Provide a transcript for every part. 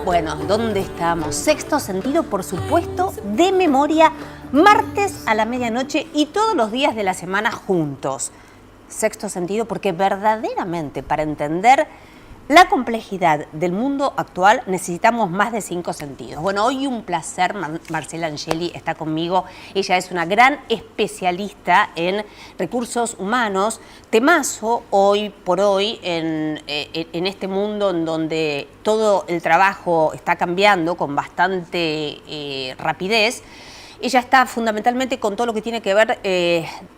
Bueno, ¿dónde estamos? Sexto Sentido, por supuesto, de memoria, martes a la medianoche y todos los días de la semana juntos. Sexto Sentido porque verdaderamente para entender la complejidad del mundo actual necesitamos más de 5 sentidos. Bueno, hoy un placer, Marcela Angeli está conmigo. Ella es una gran especialista en recursos humanos. Temazo hoy por hoy en este mundo en donde todo el trabajo está cambiando con bastante rapidez. Ella está fundamentalmente con todo lo que tiene que ver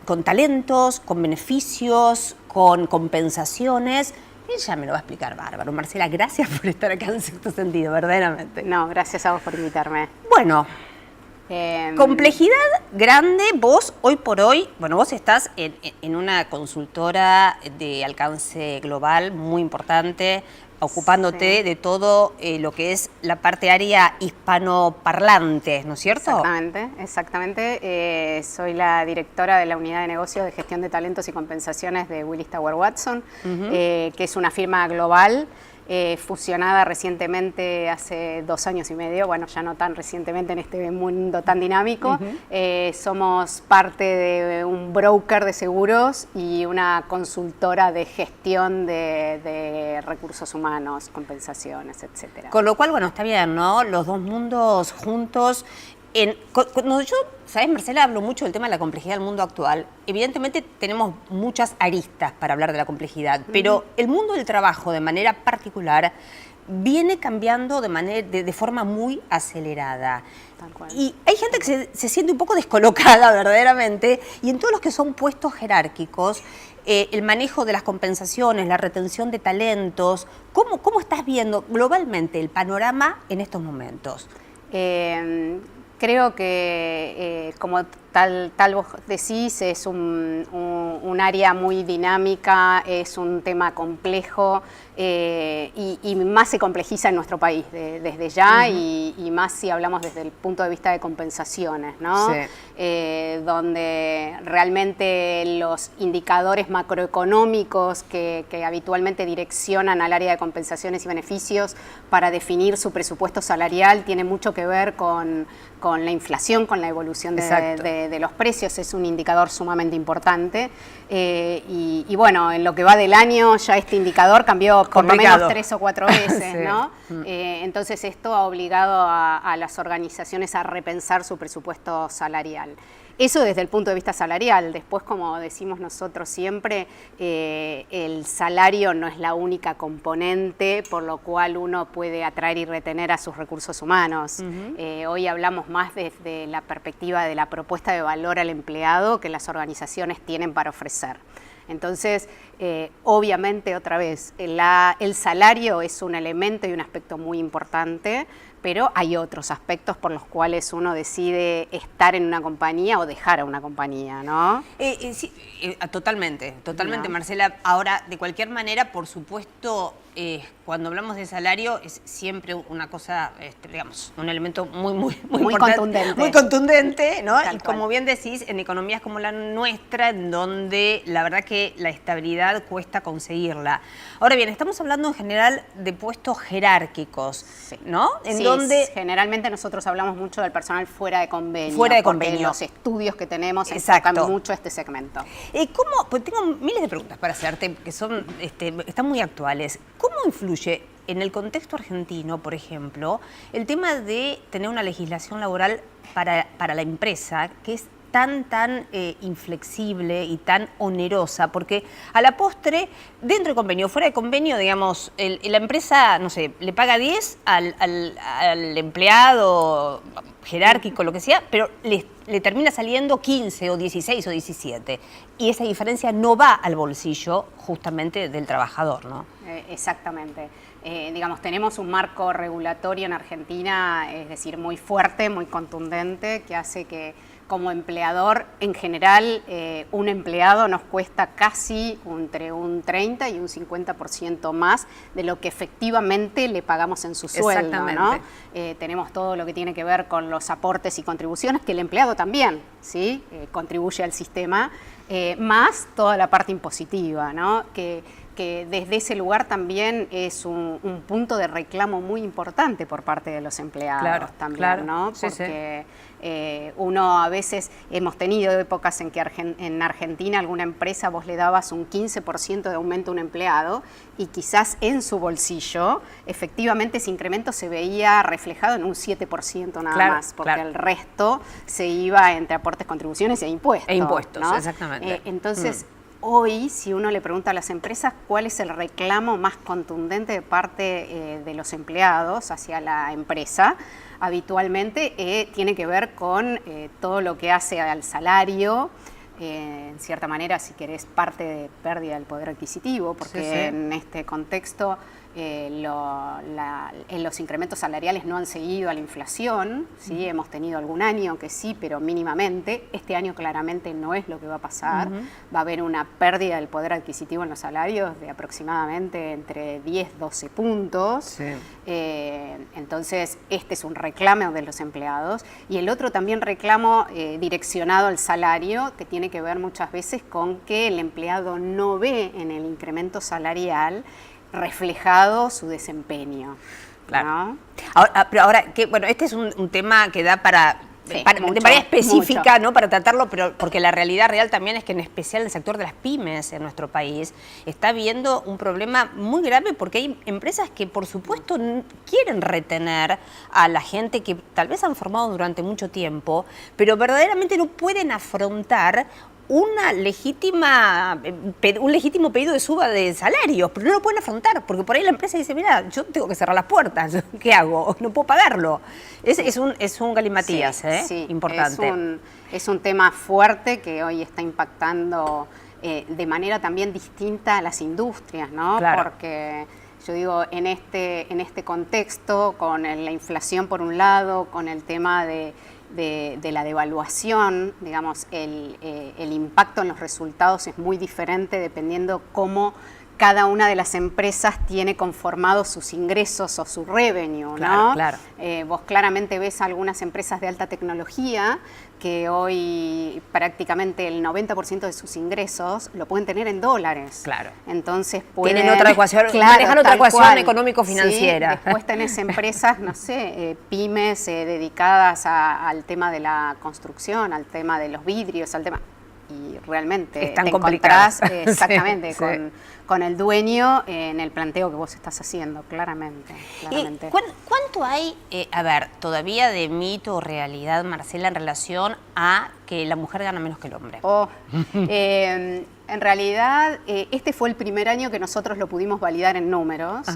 con talentos, con beneficios, con compensaciones. Ella me lo va a explicar bárbaro. Marcela, gracias por estar acá en Sexto Sentido, verdaderamente. No, gracias a vos por invitarme. Bueno, complejidad grande. Vos, hoy por hoy, bueno, vos estás en una consultora de alcance global muy importante, ocupándote sí. de todo lo que es la parte área hispanoparlante, ¿no es cierto? Exactamente, exactamente. Soy la directora de la Unidad de Negocios de Gestión de Talentos y Compensaciones de Willis Towers Watson, que es una firma global fusionada recientemente hace 2 años y medio, bueno, ya no tan recientemente en este mundo tan dinámico. Somos parte de un broker de seguros y una consultora de gestión de recursos humanos, compensaciones, etcétera. Con lo cual, bueno, está bien, ¿no? Los dos mundos juntos. Cuando yo, ¿sabes, Marcela? Hablo mucho del tema de la complejidad del mundo actual. Evidentemente tenemos muchas aristas para hablar de la complejidad, pero el mundo del trabajo de manera particular viene cambiando de forma muy acelerada. Tal cual. Y hay gente que se siente un poco descolocada verdaderamente, y en todos los que son puestos jerárquicos, el manejo de las compensaciones, la retención de talentos, ¿cómo estás viendo globalmente el panorama en estos momentos? Creo que, como tal vos decís, es un área muy dinámica, es un tema complejo y más se complejiza en nuestro país desde ya y más si hablamos desde el punto de vista de compensaciones, ¿no? Sí. Donde realmente los indicadores macroeconómicos que habitualmente direccionan al área de compensaciones y beneficios para definir su presupuesto salarial tiene mucho que ver con la inflación, con la evolución de los precios. Es un indicador sumamente importante y bueno, en lo que va del año ya este indicador cambió por lo menos 3 o 4 veces, sí. ¿No? Entonces esto ha obligado a las organizaciones a repensar su presupuesto salarial. Eso desde el punto de vista salarial. Después, como decimos nosotros siempre, el salario no es la única componente por lo cual uno puede atraer y retener a sus recursos humanos. Hoy hablamos más desde la perspectiva de la propuesta de valor al empleado que las organizaciones tienen para ofrecer. Entonces, obviamente, otra vez, el salario es un elemento y un aspecto muy importante, pero hay otros aspectos por los cuales uno decide estar en una compañía o dejar a una compañía, ¿no? Sí, totalmente, ¿No? Marcela. Ahora, de cualquier manera, por supuesto, cuando hablamos de salario es siempre una cosa, digamos, un elemento muy importante, muy contundente, ¿no? Y como bien decís, en economías como la nuestra, en donde la verdad que la estabilidad cuesta conseguirla. Ahora bien, estamos hablando en general de puestos jerárquicos, sí, ¿no? En donde generalmente nosotros hablamos mucho del personal fuera de convenio. Fuera de convenio. Porque los estudios que tenemos enfocan mucho este segmento. Pues tengo miles de preguntas para hacerte que son, están muy actuales. ¿Cómo influye en el contexto argentino, por ejemplo, el tema de tener una legislación laboral para la empresa que es tan inflexible y tan onerosa? Porque a la postre, dentro de convenio, fuera de convenio, digamos, la empresa, no sé, le paga 10 al empleado jerárquico, lo que sea, pero le termina saliendo 15 o 16 o 17. Y esa diferencia no va al bolsillo justamente del trabajador, ¿no? Exactamente. Digamos, tenemos un marco regulatorio en Argentina, es decir, muy fuerte, muy contundente, que hace que como empleador, en general, un empleado nos cuesta casi entre un 30 y un 50% más de lo que efectivamente le pagamos en su sueldo, ¿no? Tenemos todo lo que tiene que ver con los aportes y contribuciones, que el empleado también, ¿sí? Contribuye al sistema, más toda la parte impositiva, ¿no? Que que desde ese lugar también es un punto de reclamo muy importante por parte de los empleados también, ¿no? Porque uno a veces, hemos tenido épocas en que en Argentina alguna empresa vos le dabas un 15% de aumento a un empleado y quizás en su bolsillo efectivamente ese incremento se veía reflejado en un 7% nada más, porque el resto se iba entre aportes, contribuciones e impuestos. E impuestos, ¿no? Exactamente. Entonces, hoy, si uno le pregunta a las empresas cuál es el reclamo más contundente de parte de los empleados hacia la empresa, habitualmente tiene que ver con todo lo que hace al salario, en cierta manera, si querés, parte de pérdida del poder adquisitivo, porque en este contexto los incrementos salariales no han seguido a la inflación, ¿sí? Hemos tenido algún año que sí, pero mínimamente. Este año claramente no es lo que va a pasar. Va a haber una pérdida del poder adquisitivo en los salarios de aproximadamente entre 10, 12 puntos. Entonces, este es un reclamo de los empleados. Y el otro también reclamo direccionado al salario, que tiene que ver muchas veces con que el empleado no ve en el incremento salarial reflejado su desempeño. Claro. ¿No? Pero ahora, bueno, este es un tema que da para de manera específica, ¿no? Para tratarlo, pero porque la realidad real también es que en especial el sector de las pymes en nuestro país está viendo un problema muy grave porque hay empresas que por supuesto quieren retener a la gente que tal vez han formado durante mucho tiempo, pero verdaderamente no pueden afrontar un legítimo pedido de suba de salarios, pero no lo pueden afrontar, porque por ahí la empresa dice, mira, yo tengo que cerrar las puertas, ¿qué hago? No puedo pagarlo. Es un galimatías, importante. Es un tema fuerte que hoy está impactando de manera también distinta a las industrias, ¿no? Claro. Porque yo digo, en este contexto, con la inflación por un lado, con el tema de la devaluación, digamos, el impacto en los resultados es muy diferente dependiendo cómo cada una de las empresas tiene conformados sus ingresos o su revenue, ¿no? Claro. Vos claramente ves algunas empresas de alta tecnología que hoy prácticamente el 90% de sus ingresos lo pueden tener en dólares. Claro. Entonces tienen otra ecuación, manejan otra ecuación económico-financiera. ¿Sí? Después tenés empresas, no sé, pymes dedicadas al tema de la construcción, al tema de los vidrios, al tema... Y realmente están te complicadas. Encontrás exactamente con el dueño en el planteo que vos estás haciendo, claramente. ¿Cuánto hay, todavía de mito o realidad, Marcela, en relación a que la mujer gana menos que el hombre? En realidad, este fue el primer año que nosotros lo pudimos validar en números,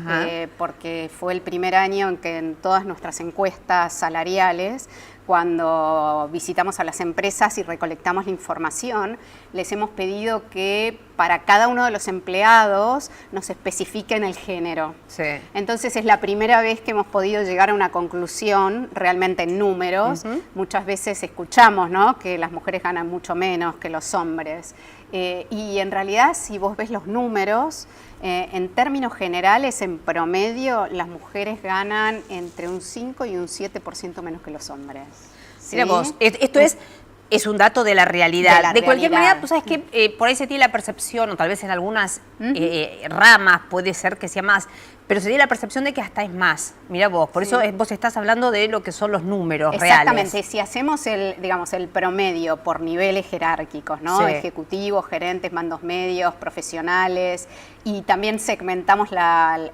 porque fue el primer año en que en todas nuestras encuestas salariales, cuando visitamos a las empresas y recolectamos la información, les hemos pedido que para cada uno de los empleados nos especifiquen el género. Sí. Entonces es la primera vez que hemos podido llegar a una conclusión realmente en números. Muchas veces escuchamos, ¿no?, que las mujeres ganan mucho menos que los hombres. Y en realidad, si vos ves los números, en términos generales, en promedio, las mujeres ganan entre un 5 y un 7% menos que los hombres. ¿Sí? Mira vos, esto es un dato de la realidad. De cualquier manera, tú sabes que por ahí se tiene la percepción, o tal vez en algunas ramas puede ser que sea más, pero se tiene la percepción de que hasta es más. Mira vos, por eso vos estás hablando de lo que son los números reales. Exactamente, si hacemos el promedio por niveles jerárquicos, ¿no? Ejecutivos, gerentes, mandos medios, profesionales, y también segmentamos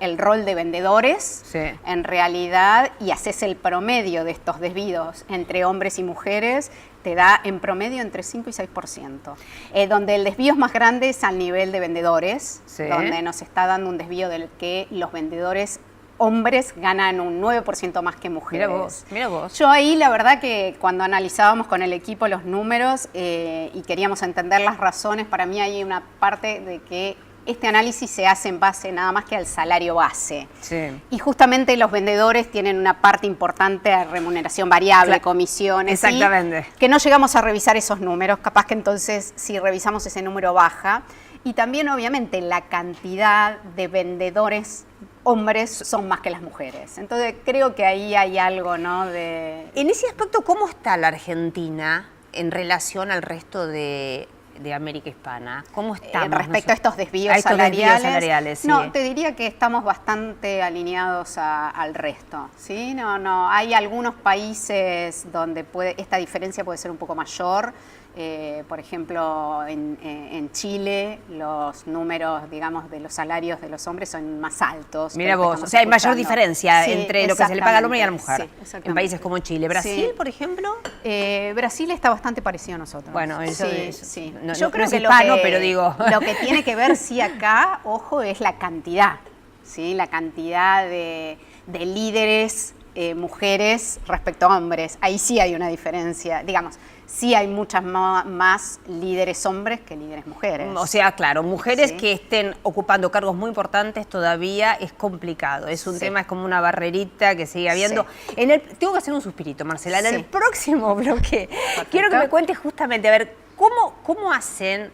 el rol de vendedores, en realidad, y haces el promedio de estos desvíos entre hombres y mujeres, te da en promedio entre 5 y 6%. Donde el desvío es más grande es al nivel de vendedores, donde nos está dando un desvío del que los vendedores hombres ganan un 9% más que mujeres. Mira vos. Yo ahí la verdad que cuando analizábamos con el equipo los números y queríamos entender las razones, para mí hay una parte de que este análisis se hace en base nada más que al salario base. Y justamente los vendedores tienen una parte importante de remuneración variable, comisiones. Exactamente. Que no llegamos a revisar esos números, capaz que entonces si revisamos ese número baja. Y también obviamente la cantidad de vendedores hombres son más que las mujeres. Entonces creo que ahí hay algo, ¿no? En ese aspecto, ¿cómo está la Argentina en relación al resto de de América Hispana? ¿Cómo estamos? Respecto a estos desvíos salariales, sí. No, te diría que estamos bastante alineados al resto, ¿sí? No, hay algunos países donde esta diferencia puede ser un poco mayor. Por ejemplo, en Chile los números, digamos, de los salarios de los hombres son más altos. Mira vos, o sea, hay mayor diferencia entre lo que se le paga al hombre y a la mujer, en países como Chile. ¿Brasil, por ejemplo? Brasil está bastante parecido a nosotros. Bueno, eso sí. No, yo creo no que es hispano, pero digo... Lo que tiene que ver, sí, acá, ojo, es la cantidad, ¿sí? La cantidad de líderes mujeres respecto a hombres. Ahí sí hay una diferencia, digamos. Sí hay muchas más líderes hombres que líderes mujeres. O sea, claro, mujeres que estén ocupando cargos muy importantes todavía es complicado. Es un tema, es como una barrerita que sigue habiendo. Tengo que hacer un suspirito, Marcela. En el próximo bloque quiero que me cuentes justamente, a ver, ¿cómo hacen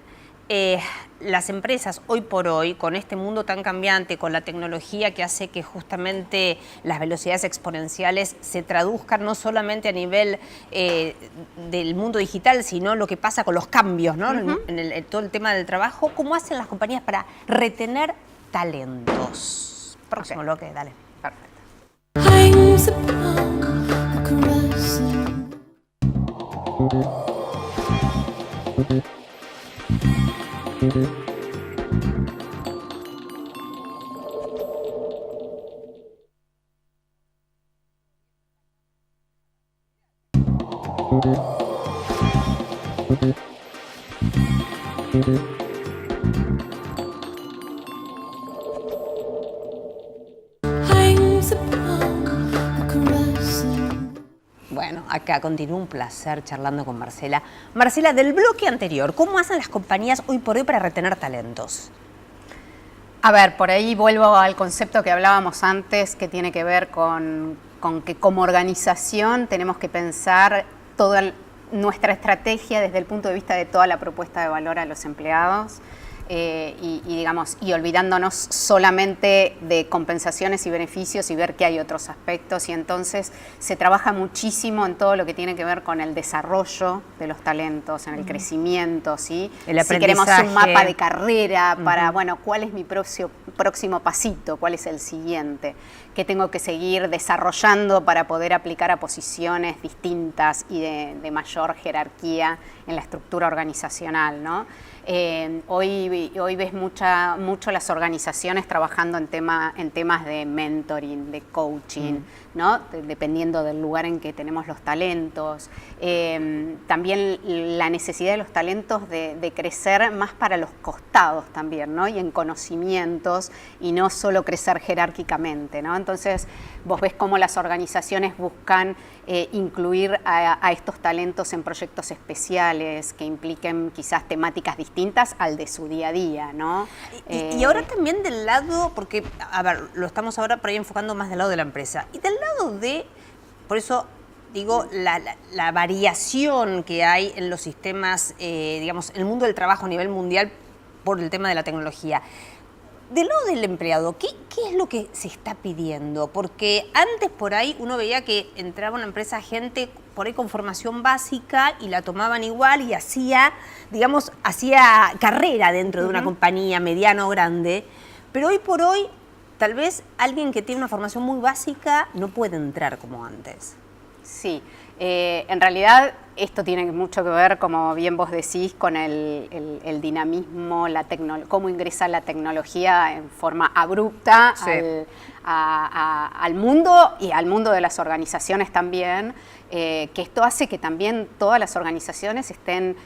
las empresas hoy por hoy, con este mundo tan cambiante, con la tecnología que hace que justamente las velocidades exponenciales se traduzcan no solamente a nivel del mundo digital, sino lo que pasa con los cambios, ¿no? En todo el tema del trabajo? ¿Cómo hacen las compañías para retener talentos? Próximo bloque, dale. Bueno, acá continúa un placer charlando con Marcela. Marcela, del bloque anterior, ¿cómo hacen las compañías hoy por hoy para retener talentos? A ver, por ahí vuelvo al concepto que hablábamos antes, que tiene que ver con que como organización tenemos que pensar toda nuestra estrategia desde el punto de vista de toda la propuesta de valor a los empleados. Y olvidándonos solamente de compensaciones y beneficios y ver que hay otros aspectos, y entonces se trabaja muchísimo en todo lo que tiene que ver con el desarrollo de los talentos, en el crecimiento, ¿sí? Si queremos un mapa de carrera para, bueno, ¿cuál es mi próximo pasito? ¿Cuál es el siguiente? ¿Qué tengo que seguir desarrollando para poder aplicar a posiciones distintas y de mayor jerarquía en la estructura organizacional, ¿no? Hoy ves mucho las organizaciones trabajando en temas de mentoring, de coaching, ¿no? Dependiendo del lugar en que tenemos los talentos. También la necesidad de los talentos de crecer más para los costados también, ¿no? Y en conocimientos, y no solo crecer jerárquicamente, ¿no? Entonces vos ves cómo las organizaciones buscan incluir a estos talentos en proyectos especiales que impliquen quizás temáticas distintas al de su día a día, ¿no? Y ahora también del lado, porque, a ver, lo estamos ahora por ahí enfocando más del lado de la empresa, y del lado de, por eso digo, la variación que hay en los sistemas, digamos, en el mundo del trabajo a nivel mundial por el tema de la tecnología. Del lado del empleado, ¿qué es lo que se está pidiendo? Porque antes por ahí uno veía que entraba a una empresa gente por ahí con formación básica y la tomaban igual y hacía carrera dentro de una compañía mediana o grande, pero hoy por hoy tal vez alguien que tiene una formación muy básica no puede entrar como antes. Sí, en realidad esto tiene mucho que ver, como bien vos decís, con el dinamismo, cómo ingresa la tecnología en forma abrupta al mundo y al mundo de las organizaciones también, que esto hace que también todas las organizaciones estén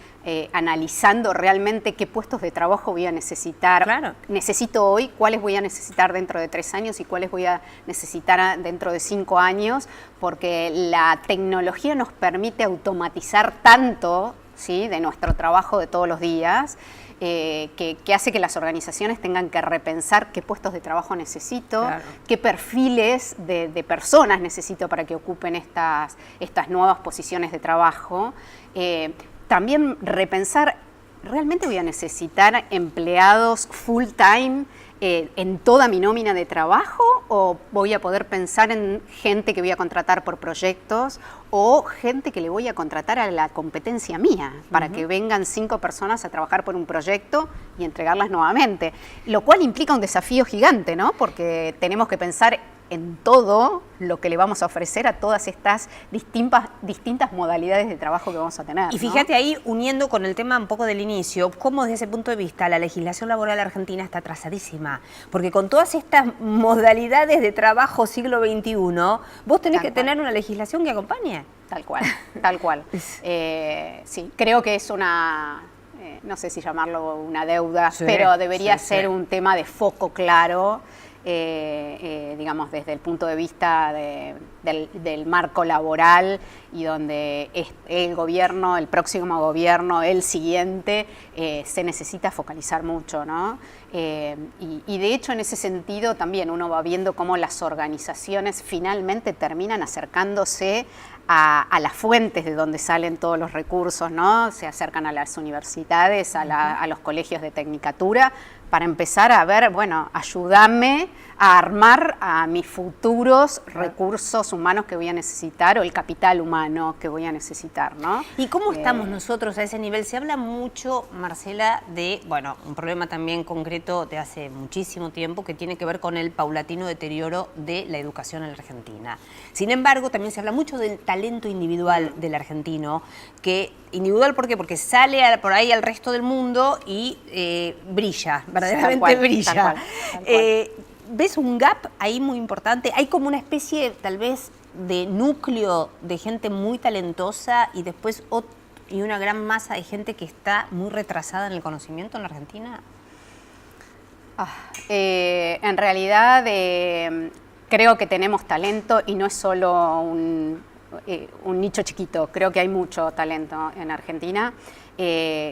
analizando realmente qué puestos de trabajo voy a necesitar. Claro. Necesito hoy, cuáles voy a necesitar dentro de 3 años y cuáles voy a necesitar dentro de 5 años, porque la tecnología nos permite automatizar tanto, ¿sí?, de nuestro trabajo de todos los días, que hace que las organizaciones tengan que repensar qué puestos de trabajo necesito, qué perfiles de personas necesito para que ocupen estas nuevas posiciones de trabajo. También repensar, ¿realmente voy a necesitar empleados full time en toda mi nómina de trabajo? o voy a poder pensar en gente que voy a contratar por proyectos o gente que le voy a contratar a la competencia mía para que vengan 5 personas a trabajar por un proyecto y entregarlas nuevamente, lo cual implica un desafío gigante, ¿no? Porque tenemos que pensar en todo lo que le vamos a ofrecer a todas estas distintas modalidades de trabajo que vamos a tener. Y fíjate, ¿no? Ahí, uniendo con el tema un poco del inicio, cómo desde ese punto de vista la legislación laboral argentina está atrasadísima. Porque con todas estas modalidades de trabajo siglo XXI, vos tenés que tener una legislación que acompañe. Tal cual, tal cual. Sí, creo que es una... no sé si llamarlo una deuda, sí, pero debería ser un tema de foco claro, digamos, desde el punto de vista del marco laboral y donde el gobierno, el próximo gobierno, el siguiente, se necesita focalizar mucho, ¿no? Y de hecho, en ese sentido, también uno va viendo cómo las organizaciones finalmente terminan acercándose a las fuentes de donde salen todos los recursos, ¿no? Se acercan a las universidades, a los colegios de tecnicatura, para empezar a ver, bueno, ayúdame a armar a mis futuros recursos humanos que voy a necesitar o el capital humano que voy a necesitar, ¿no? ¿Y cómo estamos nosotros a ese nivel? Se habla mucho, Marcela, de, bueno, un problema también concreto de hace muchísimo tiempo que tiene que ver con el paulatino deterioro de la educación en la Argentina. Sin embargo, también se habla mucho del talento individual del argentino, que individual, ¿por qué? Porque sale por ahí al resto del mundo y brilla, verdaderamente tal cual, brilla. Tal cual. ¿Ves un gap ahí muy importante? Hay como una especie, tal vez, de núcleo de gente muy talentosa y después y una gran masa de gente que está muy retrasada en el conocimiento en la Argentina. En realidad, creo que tenemos talento y no es solo un nicho chiquito. Creo que hay mucho talento en Argentina.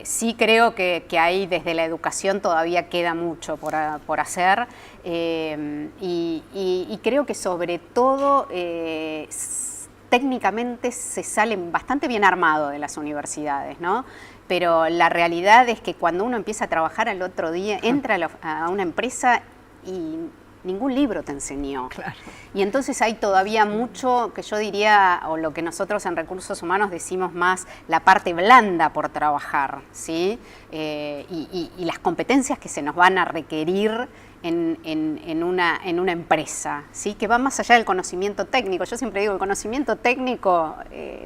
Sí creo que hay desde la educación todavía queda mucho por hacer y creo que sobre todo técnicamente se sale bastante bien armado de las universidades, ¿no? Pero la realidad es que cuando uno empieza a trabajar al otro día, entra a una empresa y ningún libro te enseñó. Claro. Y entonces hay todavía mucho que yo diría, o lo que nosotros en recursos humanos decimos más, la parte blanda por trabajar, ¿sí? Y las competencias que se nos van a requerir en una empresa, ¿sí? Que va más allá del conocimiento técnico. Yo siempre digo, el conocimiento técnico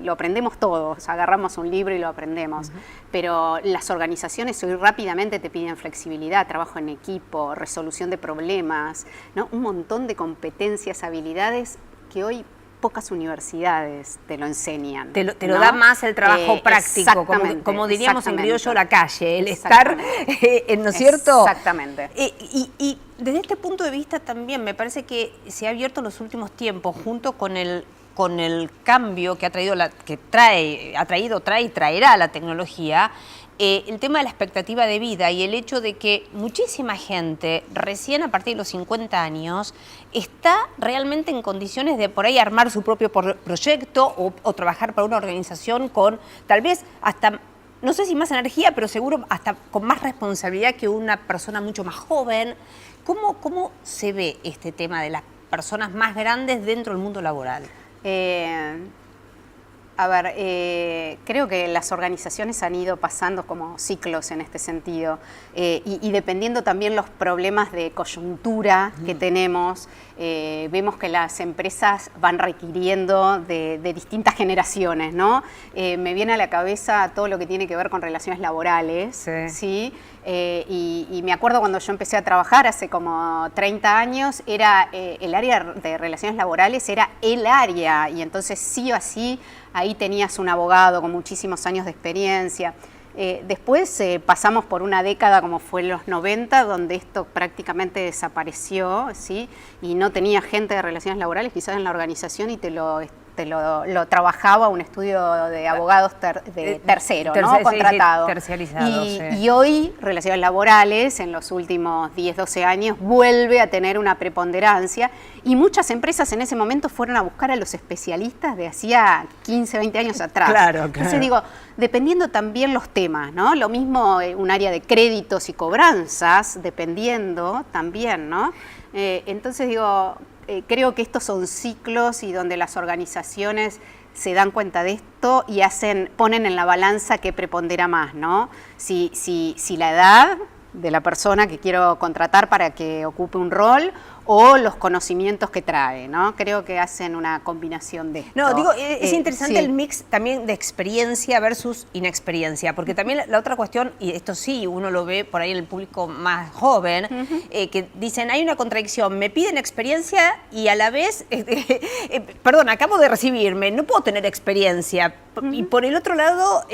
lo aprendemos todos, agarramos un libro y lo aprendemos, pero las organizaciones hoy rápidamente te piden flexibilidad, trabajo en equipo, resolución de problemas, ¿no? Un montón de competencias, habilidades que hoy pocas universidades te lo enseñan. Te lo da más el trabajo práctico, como diríamos en criollo, la calle, el estar, ¿no es cierto? Exactamente. Y desde este punto de vista también me parece que se ha abierto en los últimos tiempos, junto con el cambio que ha traído, trae y traerá la tecnología, el tema de la expectativa de vida y el hecho de que muchísima gente, recién a partir de los 50 años, está realmente en condiciones de por ahí armar su propio proyecto o trabajar para una organización con tal vez hasta, no sé si más energía, pero seguro hasta con más responsabilidad que una persona mucho más joven. ¿Cómo se ve este tema de las personas más grandes dentro del mundo laboral? A ver, creo que las organizaciones han ido pasando como ciclos en este sentido y dependiendo también los problemas de coyuntura que tenemos, vemos que las empresas van requiriendo de distintas generaciones, ¿no? Me viene a la cabeza todo lo que tiene que ver con relaciones laborales, ¿sí? Y me acuerdo cuando yo empecé a trabajar hace como 30 años, era el área de relaciones laborales era el área y entonces sí o sí ahí tenías un abogado con muchísimos años de experiencia. Después pasamos por una década como fue en los 90, donde esto prácticamente desapareció, ¿sí? Y no tenía gente de relaciones laborales quizás en la organización y te lo trabajaba un estudio de abogados tercero, ¿no? Contratado. Terciarizado, y hoy, relaciones laborales, en los últimos 10, 12 años, vuelve a tener una preponderancia y muchas empresas en ese momento fueron a buscar a los especialistas de hacía 15, 20 años atrás. Claro. Entonces digo, dependiendo también los temas, ¿no? Lo mismo un área de créditos y cobranzas, dependiendo también, ¿no? Entonces digo, creo que estos son ciclos y donde las organizaciones se dan cuenta de esto y ponen en la balanza qué prepondera más, ¿no? Si la edad de la persona que quiero contratar para que ocupe un rol o los conocimientos que trae, ¿no? Creo que hacen una combinación de esto. No, digo, es interesante sí. el mix también de experiencia versus inexperiencia, porque también la otra cuestión, y esto sí, uno lo ve por ahí en el público más joven, que dicen, hay una contradicción, me piden experiencia y a la vez, perdón, acabo de recibirme, no puedo tener experiencia. Y por el otro lado,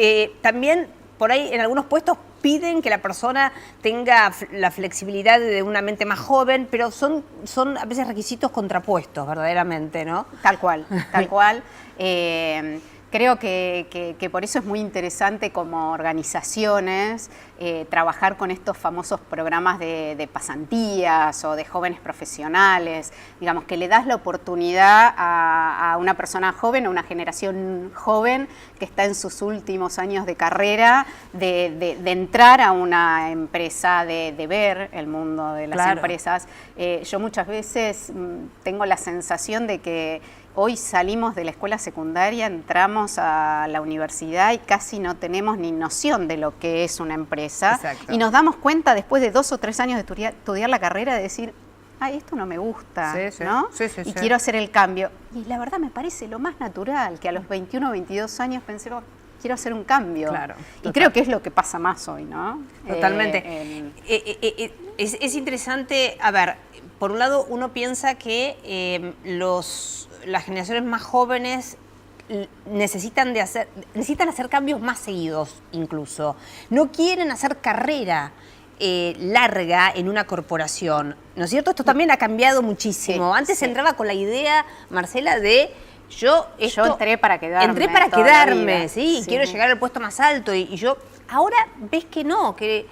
también por ahí en algunos puestos piden que la persona tenga la flexibilidad de una mente más joven, pero son a veces requisitos contrapuestos, verdaderamente, ¿no? Tal cual, tal cual. Creo que por eso es muy interesante como organizaciones trabajar con estos famosos programas de pasantías o de jóvenes profesionales, digamos, que le das la oportunidad a una persona joven, a una generación joven que está en sus últimos años de carrera, de entrar a una empresa, de ver el mundo de las empresas. Yo muchas veces tengo la sensación de que hoy salimos de la escuela secundaria, entramos a la universidad y casi no tenemos ni noción de lo que es una empresa. Exacto. Y nos damos cuenta después de 2 o 3 años de estudiar la carrera de decir, ay, esto no me gusta, ¿no? Y quiero hacer el cambio. Y la verdad me parece lo más natural que a los 21 o 22 años pensemos, quiero hacer un cambio. Claro, y creo que es lo que pasa más hoy, ¿no? Totalmente. Es interesante, a ver, por un lado uno piensa que las generaciones más jóvenes necesitan hacer cambios más seguidos incluso. No quieren hacer carrera larga en una corporación, ¿no es cierto? Esto también ha cambiado muchísimo. Antes se entraba con la idea, Marcela, de yo entré para quedarme. Entré para quedarme, sí, quiero llegar al puesto más alto y yo... Ahora ves que no, que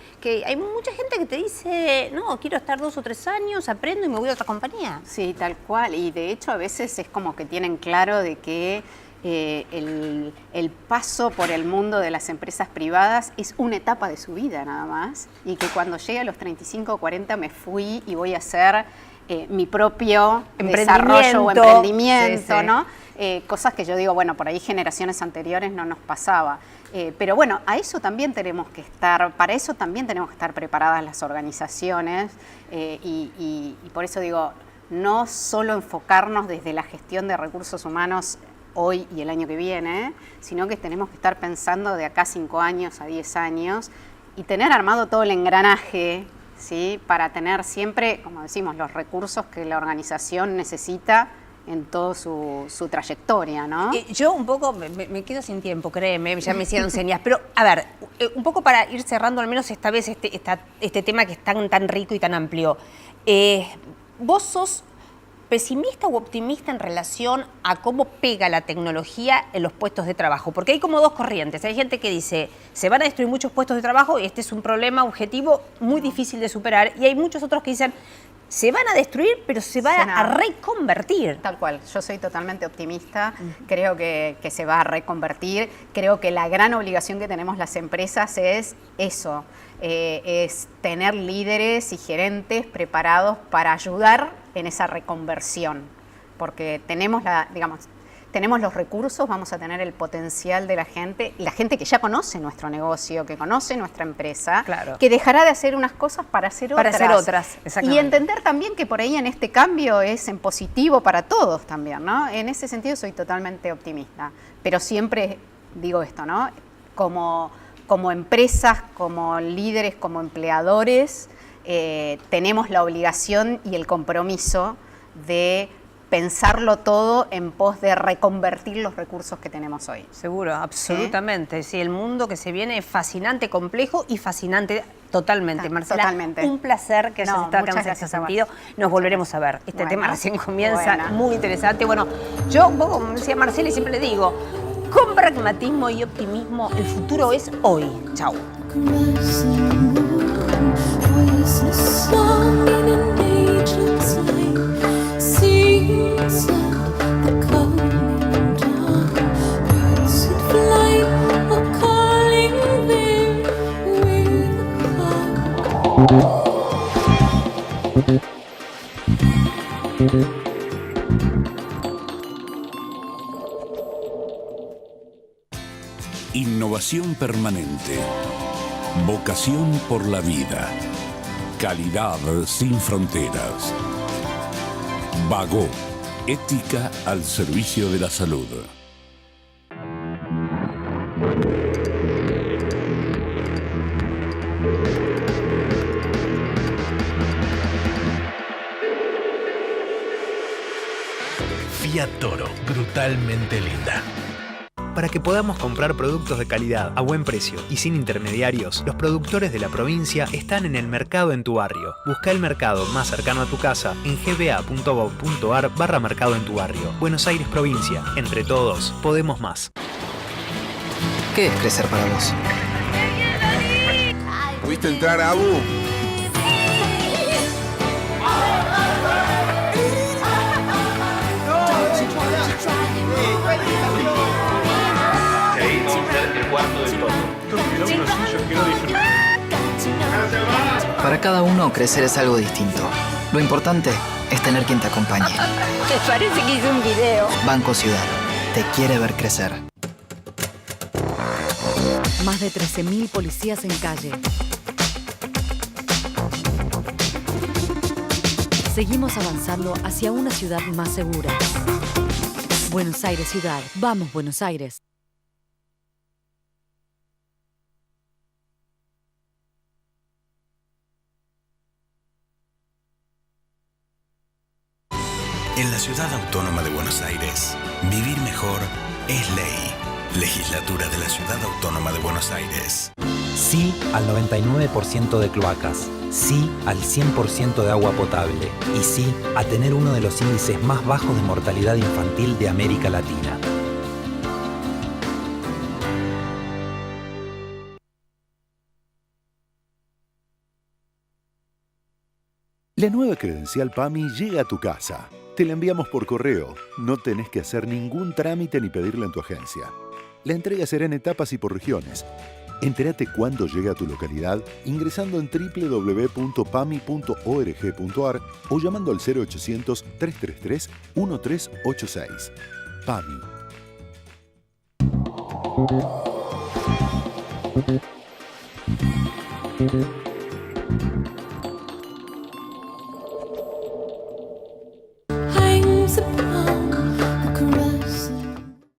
hay mucha gente que te dice, no, quiero estar 2 o 3 años, aprendo y me voy a otra compañía. Sí, tal cual. Y de hecho a veces es como que tienen claro de que el paso por el mundo de las empresas privadas es una etapa de su vida nada más. Y que cuando llegue a los 35 o 40 me fui y voy a hacer mi propio desarrollo o emprendimiento, ¿no? Cosas que yo digo, bueno, por ahí generaciones anteriores no nos pasaba. Pero bueno, a eso también tenemos que estar, para eso también tenemos que estar preparadas las organizaciones y por eso digo, no solo enfocarnos desde la gestión de recursos humanos hoy y el año que viene, sino que tenemos que estar pensando de acá 5 años a 10 años y tener armado todo el engranaje, ¿sí? Para tener siempre, como decimos, los recursos que la organización necesita en toda su trayectoria, ¿no? Yo un poco, me quedo sin tiempo, créeme, ya me hicieron señas, pero a ver, un poco para ir cerrando al menos esta vez este tema que es tan rico y tan amplio. ¿Vos sos pesimista u optimista en relación a cómo pega la tecnología en los puestos de trabajo? Porque hay como dos corrientes. Hay gente que dice, se van a destruir muchos puestos de trabajo y este es un problema objetivo muy difícil de superar. Y hay muchos otros que dicen, se van a destruir, pero se van a reconvertir. Tal cual, yo soy totalmente optimista, creo que se va a reconvertir, creo que la gran obligación que tenemos las empresas es eso, es tener líderes y gerentes preparados para ayudar en esa reconversión, porque tenemos tenemos los recursos, vamos a tener el potencial de la gente que ya conoce nuestro negocio, que conoce nuestra empresa, que dejará de hacer unas cosas para hacer otras. Y entender también que por ahí en este cambio es en positivo para todos también, ¿no? En ese sentido soy totalmente optimista, pero siempre digo esto, ¿no? Como empresas, como líderes, como empleadores, tenemos la obligación y el compromiso de pensarlo todo en pos de reconvertir los recursos que tenemos hoy. Seguro, absolutamente. Sí, el mundo que se viene es fascinante, complejo y fascinante totalmente. Marcela, totalmente. Un placer que hayas estado acá en ese sentido. Nos volveremos a ver. Este tema recién comienza, muy interesante. Bueno, yo, como decía Marcela, y siempre le digo, con pragmatismo y optimismo, el futuro es hoy. Chau. Innovación permanente. Vocación por la vida. Calidad sin fronteras. Vago. Ética al servicio de la salud. Fiat Toro, brutalmente linda. Para que podamos comprar productos de calidad, a buen precio y sin intermediarios, los productores de la provincia están en el mercado en tu barrio. Busca el mercado más cercano a tu casa en gba.gov.ar/mercado en tu barrio. Buenos Aires Provincia. Entre todos, podemos más. ¿Qué es crecer para vos? ¿Pudiste entrar, Abu? Para cada uno, crecer es algo distinto. Lo importante es tener quien te acompañe. Me parece que hice un video. Banco Ciudad. Te quiere ver crecer. Más de 13.000 policías en calle. Seguimos avanzando hacia una ciudad más segura. Buenos Aires Ciudad. Vamos, Buenos Aires. En la Ciudad Autónoma de Buenos Aires, vivir mejor es ley. Legislatura de la Ciudad Autónoma de Buenos Aires. Sí al 99% de cloacas. Sí al 100% de agua potable. Y sí a tener uno de los índices más bajos de mortalidad infantil de América Latina. La nueva credencial PAMI llega a tu casa. Te la enviamos por correo. No tenés que hacer ningún trámite ni pedirla en tu agencia. La entrega será en etapas y por regiones. Entérate cuándo llega a tu localidad ingresando en www.pami.org.ar o llamando al 0800-333-1386. PAMI.